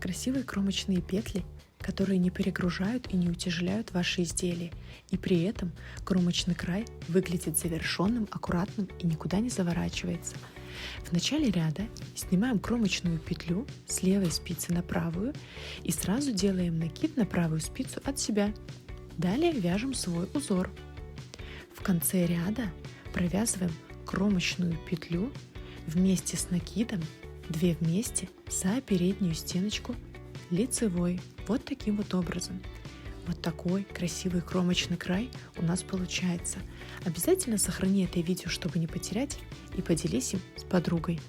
Красивые кромочные петли, которые не перегружают и не утяжеляют ваши изделия, и при этом кромочный край выглядит завершенным, аккуратным и никуда не заворачивается. В начале ряда снимаем кромочную петлю с левой спицы на правую и сразу делаем накид на правую спицу от себя. Далее вяжем свой узор. В конце ряда провязываем кромочную петлю вместе с накидом 2 вместе за переднюю стеночку лицевой. Вот таким вот образом. Вот такой красивый кромочный край у нас получается. Обязательно сохрани это видео, чтобы не потерять, и поделись им с подругой.